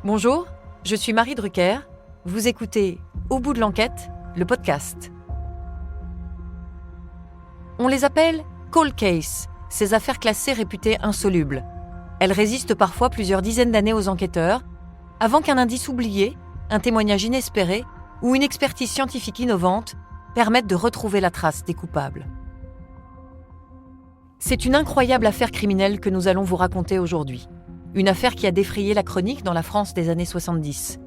Bonjour, je suis Marie Drucker. Vous écoutez Au bout de l'enquête, le podcast. On les appelle cold case, ces affaires classées réputées insolubles. Elles résistent parfois plusieurs dizaines d'années aux enquêteurs, avant qu'un indice oublié, un témoignage inespéré ou une expertise scientifique innovante permettent de retrouver la trace des coupables. C'est une incroyable affaire criminelle que nous allons vous raconter aujourd'hui. Une affaire qui a défrayé la chronique dans la France des années 70.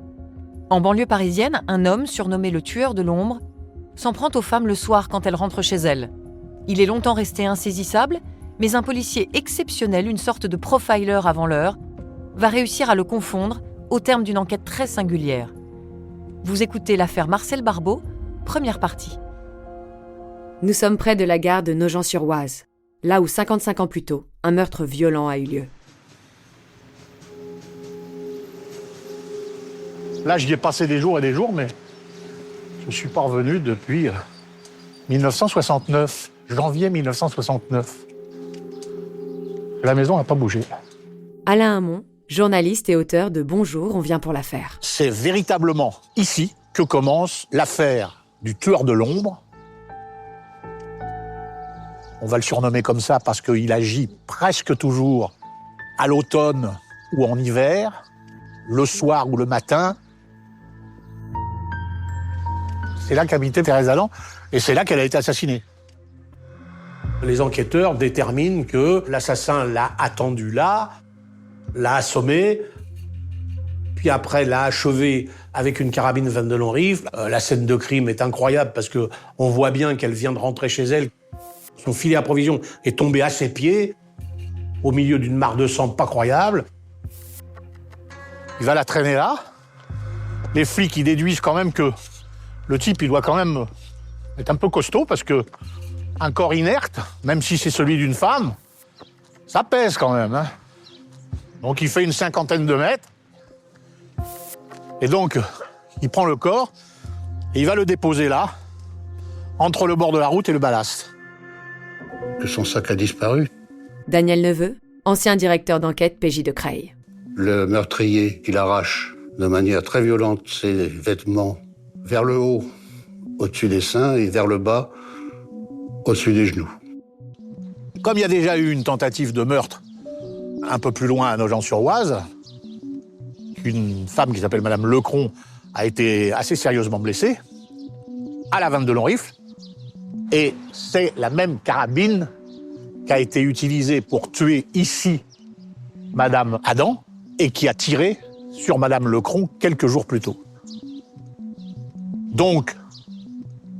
En banlieue parisienne, un homme, surnommé le tueur de l'ombre, s'en prend aux femmes le soir quand elles rentrent chez elles. Il est longtemps resté insaisissable, mais un policier exceptionnel, une sorte de profiler avant l'heure, va réussir à le confondre au terme d'une enquête très singulière. Vous écoutez l'affaire Marcel Barbeau, première partie. Nous sommes près de la gare de Nogent-sur-Oise, là où 55 ans plus tôt, un meurtre violent a eu lieu. Là, j'y ai passé des jours et des jours, mais je ne suis pas revenu depuis 1969, janvier 1969. La maison n'a pas bougé. Alain Hamon, journaliste et auteur de Bonjour, on vient pour l'affaire. C'est véritablement ici que commence l'affaire du tueur de l'ombre. On va le surnommer comme ça parce qu'il agit presque toujours à l'automne ou en hiver, le soir ou le matin. C'est là qu'habitait Thérèse Adam, et c'est là qu'elle a été assassinée. Les enquêteurs déterminent que l'assassin l'a attendu là, l'a assommé, puis après l'a achevé avec une carabine 22 long rifle. La scène de crime est incroyable parce que on voit bien qu'elle vient de rentrer chez elle. Son filet à provision est tombé à ses pieds, au milieu d'une mare de sang pas croyable. Il va la traîner là. Les flics, ils déduisent quand même que le type, il doit quand même être un peu costaud parce que un corps inerte, même si c'est celui d'une femme, ça pèse quand même. Hein. Donc il fait une 50aine de mètres. Et donc, il prend le corps et il va le déposer là, entre le bord de la route et le ballast. Son sac a disparu. Daniel Neveu, ancien directeur d'enquête PJ de Creil. Le meurtrier, il arrache de manière très violente ses vêtements vers le haut, au-dessus des seins, et vers le bas, au-dessus des genoux. Comme il y a déjà eu une tentative de meurtre un peu plus loin à Nogent-sur-Oise, une femme qui s'appelle Madame Lecron a été assez sérieusement blessée, à la 22 long rifle, et c'est la même carabine qui a été utilisée pour tuer ici Madame Adam et qui a tiré sur Madame Lecron quelques jours plus tôt. Donc,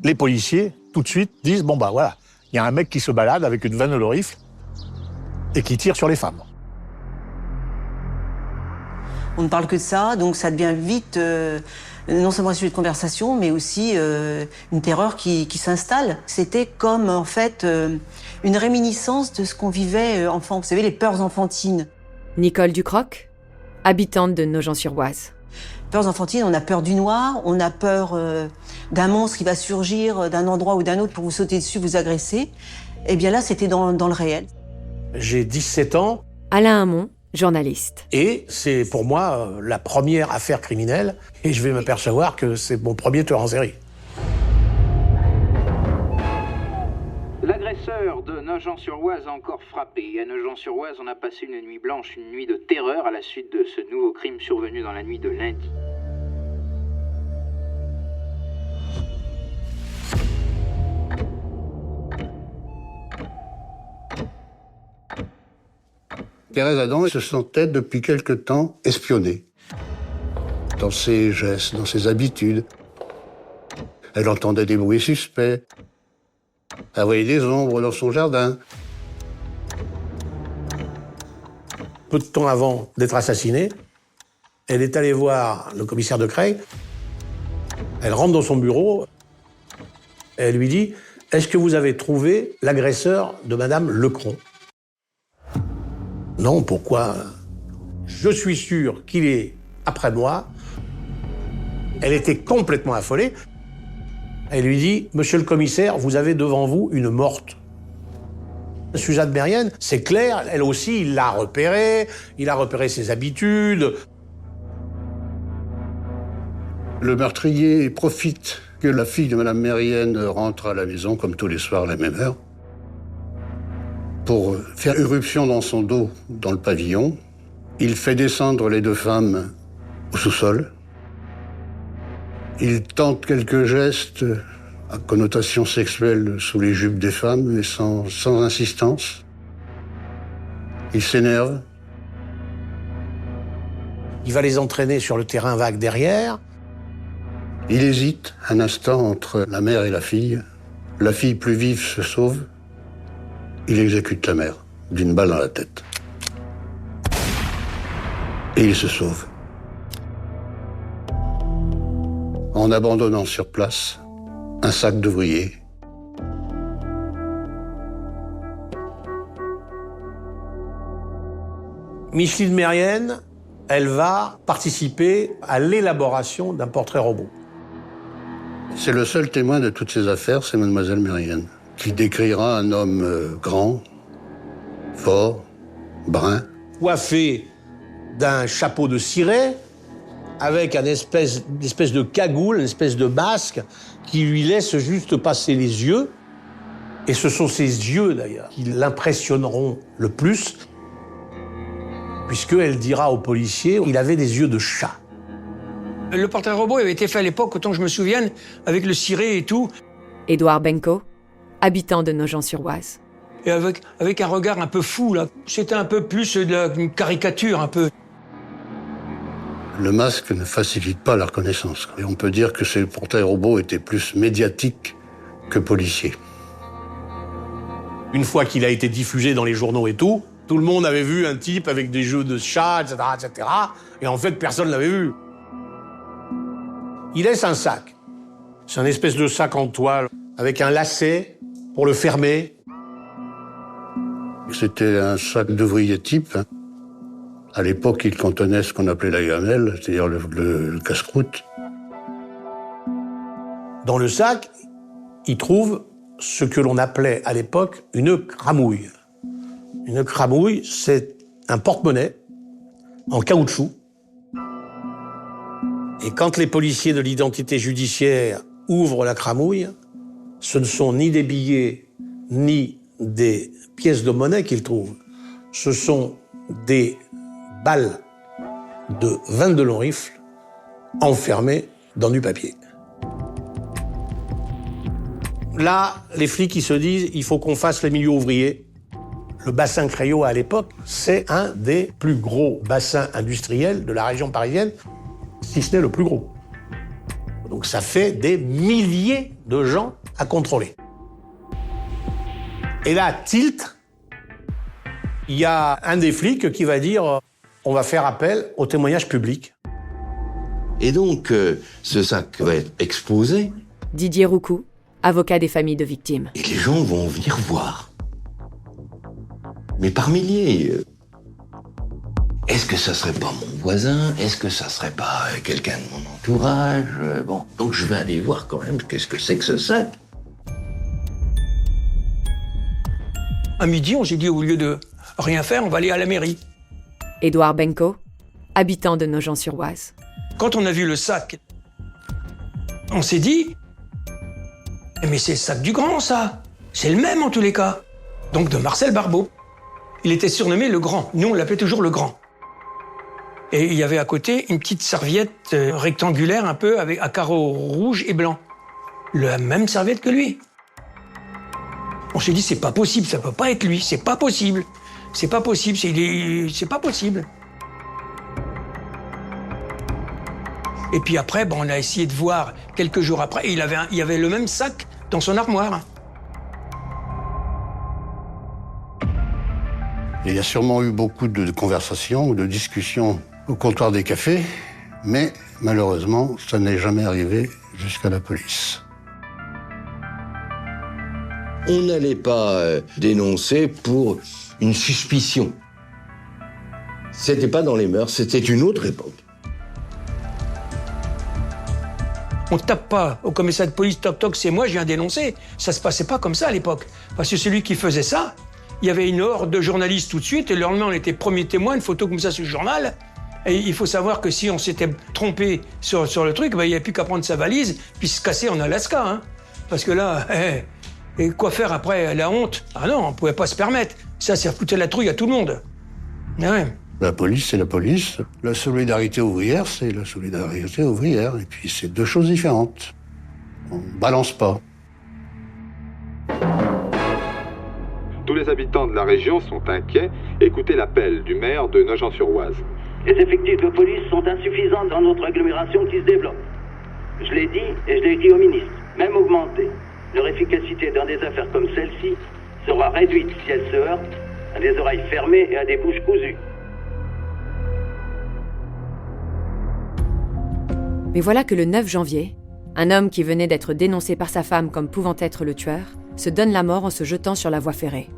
les policiers, tout de suite, disent « Bon, bah voilà, il y a un mec qui se balade avec une 22 long rifle et qui tire sur les femmes. » On ne parle que de ça, donc ça devient vite non seulement un sujet de conversation, mais aussi une terreur qui s'installe. C'était comme, en fait, une réminiscence de ce qu'on vivait enfant. Vous savez, les peurs enfantines. Nicole Ducroc, habitante de Nogent-sur-Oise. Peurs enfantines, on a peur du noir, on a peur d'un monstre qui va surgir d'un endroit ou d'un autre pour vous sauter dessus, vous agresser. Eh bien là, c'était dans le réel. J'ai 17 ans. Alain Hamon, journaliste. Et c'est pour moi la première affaire criminelle, et je vais m'apercevoir que c'est mon premier tueur en série. L'agresseur de Nogent-sur-Oise a encore frappé. À Nogent-sur-Oise, on a passé une nuit blanche, une nuit de terreur à la suite de ce nouveau crime survenu dans la nuit de lundi. Thérèse Adam se sentait depuis quelque temps espionnée. Dans ses gestes, dans ses habitudes. Elle entendait des bruits suspects. Elle voyait des ombres dans son jardin. Peu de temps avant d'être assassinée, elle est allée voir le commissaire de Creil. Elle rentre dans son bureau. Et elle lui dit « Est-ce que vous avez trouvé l'agresseur de Madame Lecron ?» Non, pourquoi? Je suis sûr qu'il est après moi. Elle était complètement affolée. Elle lui dit « Monsieur le commissaire, vous avez devant vous une morte. » Suzanne Mérienne, c'est clair, elle aussi, il l'a repérée, il a repéré ses habitudes. Le meurtrier profite que la fille de Madame Mérienne rentre à la maison, comme tous les soirs à la même heure, pour faire irruption dans son dos, dans le pavillon. Il fait descendre les deux femmes au sous-sol. Il tente quelques gestes à connotation sexuelle sous les jupes des femmes, mais sans insistance. Il s'énerve. Il va les entraîner sur le terrain vague derrière. Il hésite un instant entre la mère et la fille. La fille plus vive se sauve. Il exécute la mère d'une balle dans la tête. Et il se sauve. En abandonnant sur place un sac d'ouvriers. Micheline Mérienne, elle va participer à l'élaboration d'un portrait robot. C'est le seul témoin de toutes ces affaires, c'est Mademoiselle Mérienne, qui décrira un homme grand, fort, brun. Coiffé d'un chapeau de ciré, avec une espèce de cagoule, une espèce de masque, qui lui laisse juste passer les yeux. Et ce sont ces yeux, d'ailleurs, qui l'impressionneront le plus, puisqu'elle dira au policier qu'il avait des yeux de chat. Le portrait robot avait été fait à l'époque, autant que je me souvienne, avec le ciré et tout. Édouard Benko, habitant de Nogent-sur-Oise. Et avec un regard un peu fou, là. C'était un peu plus une caricature, un peu. Le masque ne facilite pas la reconnaissance. Et on peut dire que ce portrait robot était plus médiatique que policier. Une fois qu'il a été diffusé dans les journaux et tout le monde avait vu un type avec des yeux de chat, etc., etc. Et en fait, personne ne l'avait vu. Il laisse un sac. C'est un espèce de sac en toile, avec un lacet pour le fermer. C'était un sac d'ouvrier type. À l'époque, il contenait ce qu'on appelait la gamelle, c'est-à-dire le casse-croûte. Dans le sac, il trouve ce que l'on appelait à l'époque une cramouille. Une cramouille, c'est un porte-monnaie en caoutchouc. Et quand les policiers de l'identité judiciaire ouvrent la cramouille, ce ne sont ni des billets, ni des pièces de monnaie qu'ils trouvent. Ce sont des balles de 22 longs rifles enfermées dans du papier. Là, les flics, ils se disent, il faut qu'on fasse les milieux ouvriers. Le bassin Crayot, à l'époque, c'est un des plus gros bassins industriels de la région parisienne, si ce n'est le plus gros. Donc ça fait des milliers de gens à contrôler. Et là, tilt, il y a un des flics qui va dire on va faire appel au témoignage public. Et donc, ce sac va être exposé. Didier Roucou, avocat des familles de victimes. Et les gens vont venir voir. Mais par milliers. Est-ce que ça serait pas mon voisin? Est-ce que ça serait pas quelqu'un de mon entourage? Bon, donc je vais aller voir quand même qu'est-ce que c'est que ce sac. À midi, on s'est dit, au lieu de rien faire, on va aller à la mairie. Édouard Benko, habitant de Nogent-sur-Oise. Quand on a vu le sac, on s'est dit, mais c'est le sac du Grand, ça. C'est le même en tous les cas. Donc de Marcel Barbeau. Il était surnommé le Grand. Nous, on l'appelait toujours le Grand. Et il y avait à côté une petite serviette rectangulaire un peu avec à carreaux rouges et blancs. La même serviette que lui. On s'est dit, c'est pas possible, ça peut pas être lui, c'est pas possible. C'est pas possible, c'est pas possible. Et puis après, on a essayé de voir quelques jours après, et il y avait le même sac dans son armoire. Il y a sûrement eu beaucoup de conversations ou de discussions au comptoir des cafés, mais malheureusement, ça n'est jamais arrivé jusqu'à la police. On n'allait pas dénoncer pour une suspicion. C'était pas dans les mœurs, c'était une autre époque. On tape pas au commissariat de police, toc toc, c'est moi, je viens dénoncer. Ça se passait pas comme ça à l'époque. Parce que celui qui faisait ça, il y avait une horde de journalistes tout de suite, et le lendemain, on était premier témoin, une photo comme ça sur le journal, Et il faut savoir que si on s'était trompé sur le truc, il n'y avait plus qu'à prendre sa valise puis se casser en Alaska. Hein. Parce que là, et quoi faire après? La honte? Ah non, on ne pouvait pas se permettre. Ça foutait la trouille à tout le monde. Ah ouais. La police, c'est la police. La solidarité ouvrière, c'est la solidarité ouvrière. Et puis, c'est deux choses différentes. On ne balance pas. Tous les habitants de la région sont inquiets. Écoutez l'appel du maire de Nogent-sur-Oise. Les effectifs de police sont insuffisants dans notre agglomération qui se développe. Je l'ai dit et je l'ai dit au ministre, même augmenté. Leur efficacité dans des affaires comme celle-ci sera réduite si elle se heurte à des oreilles fermées et à des bouches cousues. Mais voilà que le 9 janvier, un homme qui venait d'être dénoncé par sa femme comme pouvant être le tueur se donne la mort en se jetant sur la voie ferrée.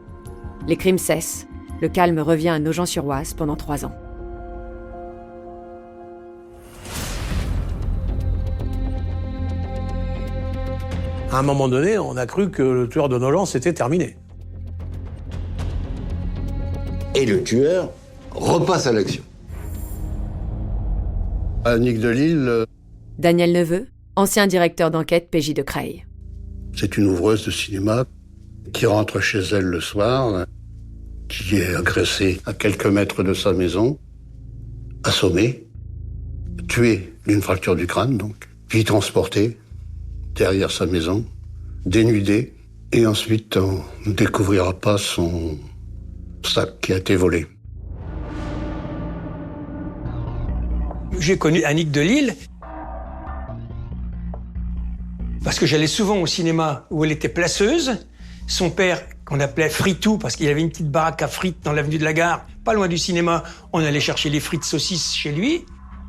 Les crimes cessent, le calme revient à Nogent-sur-Oise pendant 3 ans. À un moment donné, on a cru que le tueur de Nogent, c'était terminé. Et le tueur repasse à l'action. Annick Delille, Daniel Neveu, ancien directeur d'enquête PJ de Creil. c'est une ouvreuse de cinéma qui rentre chez elle le soir, qui est agressée à quelques mètres de sa maison, assommée, tuée d'une fracture du crâne, donc, puis transportée derrière sa maison, dénudée, et ensuite on ne découvrira pas son sac qui a été volé. J'ai connu Annick Delille parce que j'allais souvent au cinéma où elle était placeuse. Son père, qu'on appelait Fritou, parce qu'il avait une petite baraque à frites dans l'avenue de la Gare, pas loin du cinéma, on allait chercher les frites saucisses chez lui.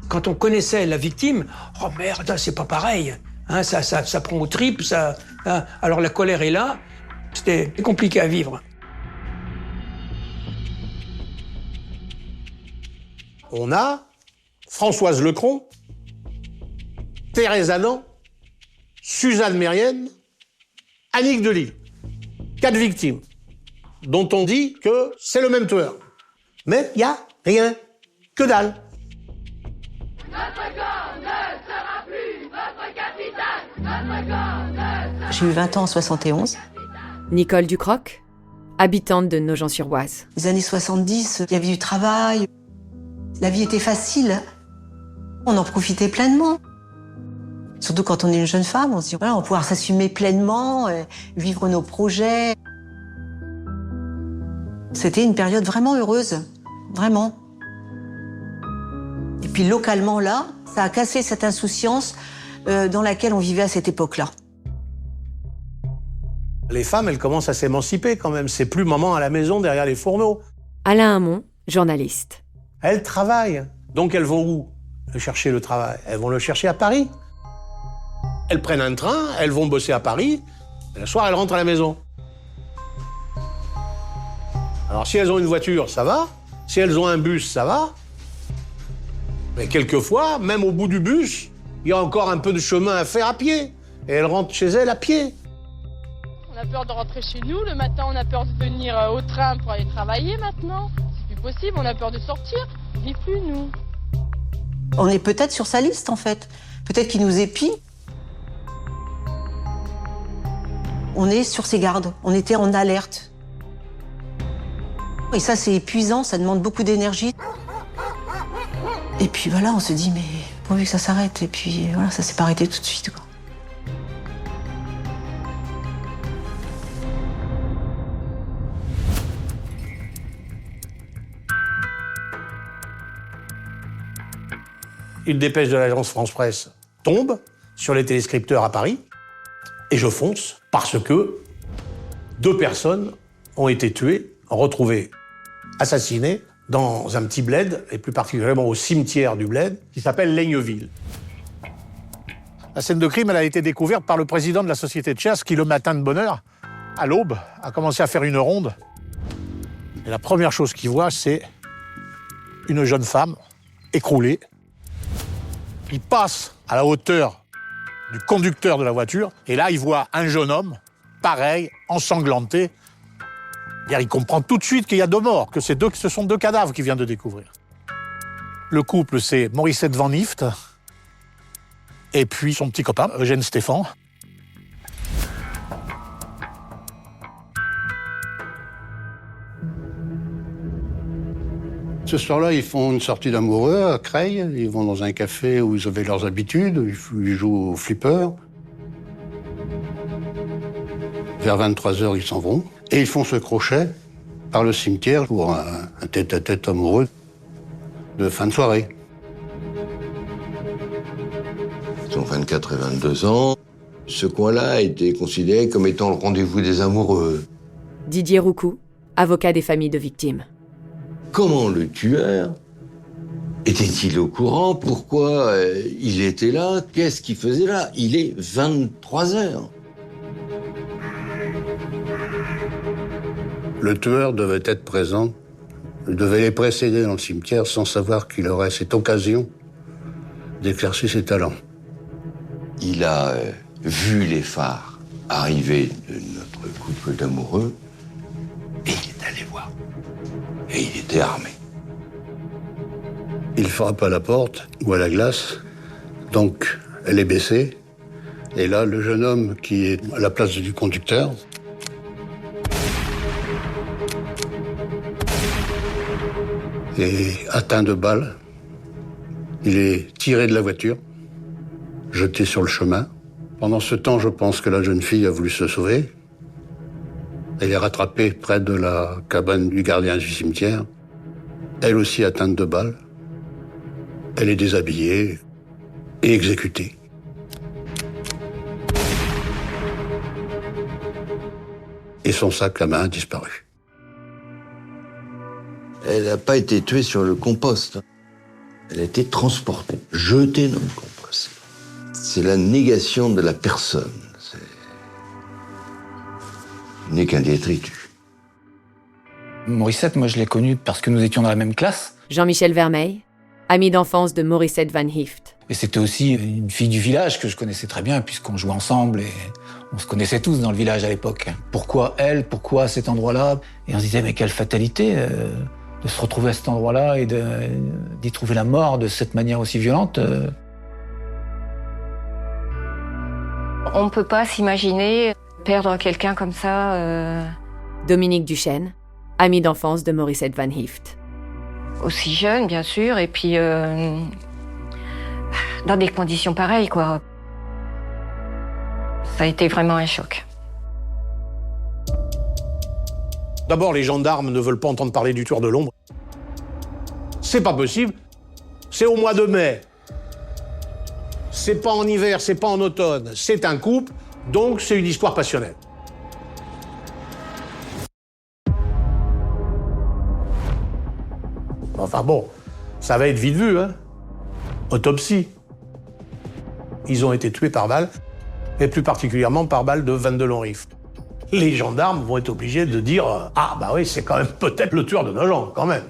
Quand on connaissait la victime, oh merde, c'est pas pareil. Hein, ça prend aux tripes, hein, alors la colère est là. C'était compliqué à vivre. On a Françoise Lecron, Thérèse Adam, Suzanne Mérienne, Annick Delille. 4 victimes, dont on dit que c'est le même tueur. Mais il n'y a rien, que dalle. Notre corps ne sera plus votre capitale. Notre corps ne sera... J'ai eu 20 ans en 71. Nicole Ducroc, habitante de Nogent-sur-Oise. Les années 70, il y avait du travail. La vie était facile. On en profitait pleinement. Surtout quand on est une jeune femme, on se dit, voilà, on va pouvoir s'assumer pleinement, vivre nos projets. C'était une période vraiment heureuse. Vraiment. Et puis localement, là, ça a cassé cette insouciance dans laquelle on vivait à cette époque-là. Les femmes, elles commencent à s'émanciper quand même. C'est plus maman à la maison derrière les fourneaux. Alain Hamon, journaliste. Elles travaillent. Donc elles vont où chercher le travail? Elles vont le chercher à Paris. Elles prennent un train, elles vont bosser à Paris, et le soir, elles rentrent à la maison. Alors, si elles ont une voiture, ça va. Si elles ont un bus, ça va. Mais quelquefois, même au bout du bus, il y a encore un peu de chemin à faire à pied. Et elles rentrent chez elles à pied. On a peur de rentrer chez nous. Le matin, on a peur de venir au train pour aller travailler maintenant. C'est plus possible, on a peur de sortir. On ne vit plus, nous. On est peut-être sur sa liste, en fait. Peut-être qu'il nous épie. On est sur ses gardes, on était en alerte. Et ça, c'est épuisant, ça demande beaucoup d'énergie. Et puis voilà, on se dit, mais pourvu que ça s'arrête. Et puis voilà, ça s'est pas arrêté tout de suite, quoi. Une dépêche de l'agence France-Presse tombe sur les téléscripteurs à Paris. Et je fonce parce que 2 personnes ont été tuées, retrouvées assassinées dans un petit bled, et plus particulièrement au cimetière du bled, qui s'appelle Laigneville. La scène de crime, elle a été découverte par le président de la société de chasse qui, le matin de bonne heure, à l'aube, a commencé à faire une ronde. Et la première chose qu'il voit, c'est une jeune femme écroulée. Il passe à la hauteur du conducteur de la voiture, et là, il voit un jeune homme, pareil, ensanglanté. Il comprend tout de suite qu'il y a 2 morts, que ce sont 2 cadavres qu'il vient de découvrir. Le couple, c'est Morissette Van Hift et puis son petit copain, Eugène Stéphan. Ce soir-là, ils font une sortie d'amoureux à Creil. Ils vont dans un café où ils avaient leurs habitudes. Ils jouent au flipper. Vers 23h, ils s'en vont. Et ils font ce crochet par le cimetière pour un tête-à-tête amoureux de fin de soirée. Ils ont 24 et 22 ans. Ce coin-là a été considéré comme étant le rendez-vous des amoureux. Didier Roucou, avocat des familles de victimes. Comment le tueur était-il au courant? Pourquoi il était là? Qu'est-ce qu'il faisait là? Il est 23h. Le tueur devait être présent. Il devait les précéder dans le cimetière sans savoir qu'il aurait cette occasion d'exercer ses talents. Il a vu les phares arriver de notre couple d'amoureux et il est allé voir. Et il était armé. Il frappe à la porte ou à la glace, donc elle est baissée. Et là, le jeune homme qui est à la place du conducteur est atteint de balles. Il est tiré de la voiture, jeté sur le chemin. Pendant ce temps, je pense que la jeune fille a voulu se sauver. Elle est rattrapée près de la cabane du gardien du cimetière. Elle aussi atteinte de balles. Elle est déshabillée et exécutée. Et son sac à main a disparu. Elle n'a pas été tuée sur le compost. Elle a été transportée, jetée dans le compost. C'est la négation de la personne. Il n'est qu'un détritus. Morissette, moi je l'ai connue parce que nous étions dans la même classe. Jean-Michel Vermeil, ami d'enfance de Morissette Van Hift. Et c'était aussi une fille du village que je connaissais très bien puisqu'on jouait ensemble et on se connaissait tous dans le village à l'époque. Pourquoi elle? Pourquoi cet endroit-là? Et on se disait mais quelle fatalité de se retrouver à cet endroit-là et d'y trouver la mort de cette manière aussi violente. On ne peut pas s'imaginer perdre quelqu'un comme ça. Dominique Duchesne, ami d'enfance de Morissette Van Hift. Aussi jeune, bien sûr, et puis dans des conditions pareilles, quoi. Ça a été vraiment un choc. D'abord, les gendarmes ne veulent pas entendre parler du tueur de l'ombre. C'est pas possible. C'est au mois de mai. C'est pas en hiver, c'est pas en automne. C'est un couple, donc c'est une histoire passionnelle. Enfin bon, ça va être vite vu, hein. Autopsie. Ils ont été tués par balle, et plus particulièrement par balle de 22 long rifle. Les gendarmes vont être obligés de dire « Ah, bah oui, c'est quand même peut-être le tueur de nos gens, quand même ».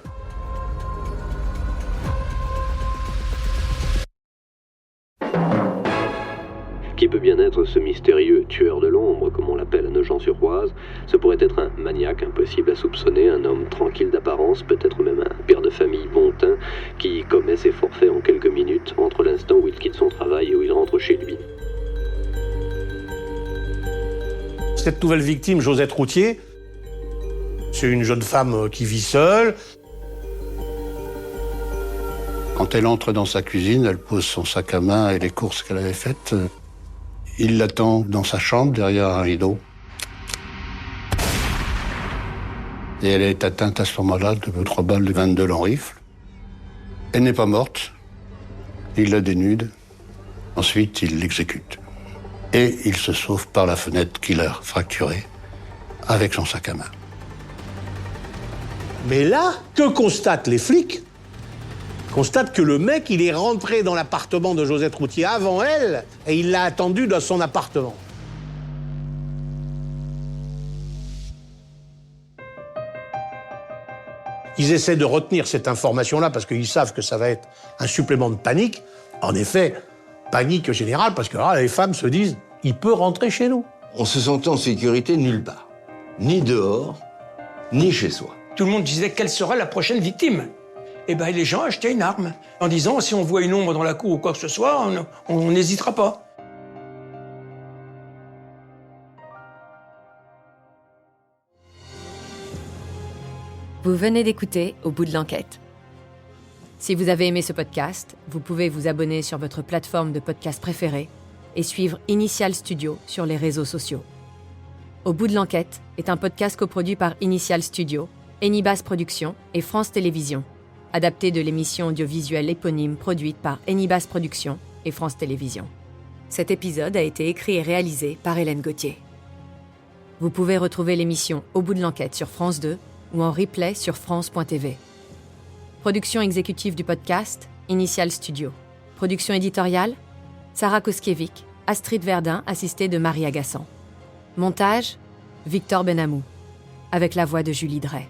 Qui peut bien être ce mystérieux tueur de l'ombre, comme on l'appelle à Nogent-sur-Oise? Ce pourrait être un maniaque impossible à soupçonner, un homme tranquille d'apparence, peut-être même un père de famille bon teint, qui commet ses forfaits en quelques minutes, entre l'instant où il quitte son travail et où il rentre chez lui. Cette nouvelle victime, Josette Routier, c'est une jeune femme qui vit seule. Quand elle entre dans sa cuisine, elle pose son sac à main et les courses qu'elle avait faites. Il l'attend dans sa chambre, derrière un rideau. Et elle est atteinte à ce moment-là de 3 balles de 22 long rifle. Elle n'est pas morte. Il la dénude. Ensuite, il l'exécute. Et il se sauve par la fenêtre qu'il a fracturée avec son sac à main. Mais là, que constatent les flics? Constate que le mec, il est rentré dans l'appartement de Josette Routier avant elle et il l'a attendue dans son appartement. Ils essaient de retenir cette information-là parce qu'ils savent que ça va être un supplément de panique. En effet, panique générale parce que là, les femmes se disent « il peut rentrer chez nous ». On se sentait en sécurité nulle part. Ni dehors, ni chez soi. Tout le monde disait quelle sera la prochaine victime. eh ben, les gens achetaient une arme en disant si on voit une ombre dans la cour ou quoi que ce soit, on n'hésitera pas. Vous venez d'écouter Au bout de l'enquête. Si vous avez aimé ce podcast, vous pouvez vous abonner sur votre plateforme de podcast préférée et suivre Initial Studio sur les réseaux sociaux. Au bout de l'enquête est un podcast coproduit par Initial Studio, Enibas Productions et France Télévisions, adapté de l'émission audiovisuelle éponyme produite par Enibas Productions et France Télévisions. Cet épisode a été écrit et réalisé par Hélène Gauthier. Vous pouvez retrouver l'émission Au bout de l'enquête sur France 2 ou en replay sur France.tv. Production exécutive du podcast, Initial Studio. Production éditoriale, Sarah Koskiewicz, Astrid Verdun, assistée de Marie Agassan. Montage, Victor Benamou, avec la voix de Julie Drey.